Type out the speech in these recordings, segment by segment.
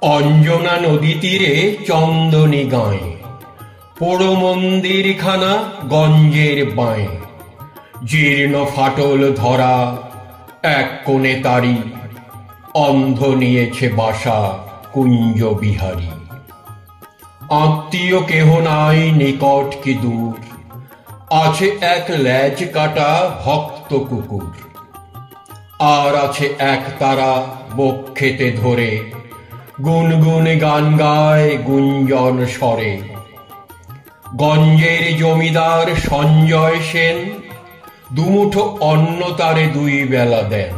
অঞ্জনা নদী তীরে চন্দনী গাঁয়ে পোড়ো মন্দিরখানা গঞ্জের বাঁয়ে, জীর্ণ ফাটল ধরা এক কোণে তারি, অন্ধ নিয়েছে বাসা কুঞ্জ বিহারী। আত্মীয় কেহ নাই নিকট কি দূর, আছে এক ল্যাজ কাটা ভক্ত কুকুর। আর আছে এক তারা বক্ষেতে ধরে, গুনগুন গান গায় গুঞ্জন স্বরে। গঞ্জের জমিদার সঞ্জয় সেন দুমুঠো অন্ন তারে দুই বেলা দেন।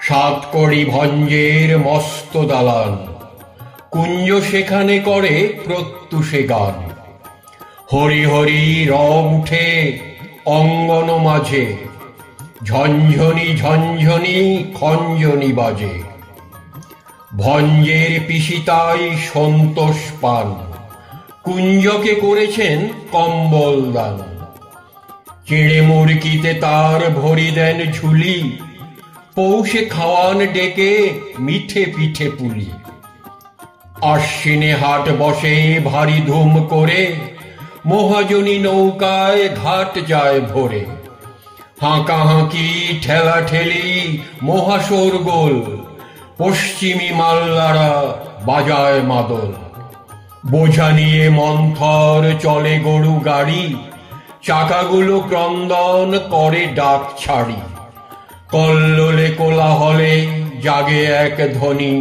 সাতকড়ি ভঞ্জের মস্ত দালান, কুঞ্জ সেখানে করে প্রত্যুষে গান। হরি হরি রব উঠে অঙ্গন মাঝে, ঝঞ্ঝনি ঝঞ্ঝনি খঞ্জনি বাজে। ভঞ্জের পিসিতাই সন্তোষ পান, কুঞ্জকে করেছেন কম্বল দান। চেড়ে মুরকিতে তার ভরি দেন ঝুলি, পৌষে খাওয়ান ডেকে মিঠে পিঠে পুলি। আশ্বিনে হাট বসে ভারী ধুম করে, মহাজনী নৌকায় ঘাট যায় ভোরে। হাঁকাহাঁকি ঠেলা ঠেলি মহাশোরগোল, পশ্চিমী মাল্লারা বাজায় মাদল। বোঝা নিয়ে মন্থর চলে গরু গাড়ি, চাকাগুলো ক্রন্দন করে ডাক ছাড়ি। কল্লোলে কোলাহলে জাগে এক ধ্বনি,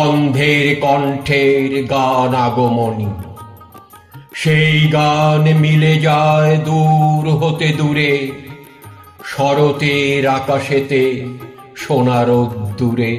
অন্ধের কণ্ঠের গান আগমনী। সেই গান মিলে যায় দূর হতে দূরে, শরতের আকাশেতে সোনার দূরে।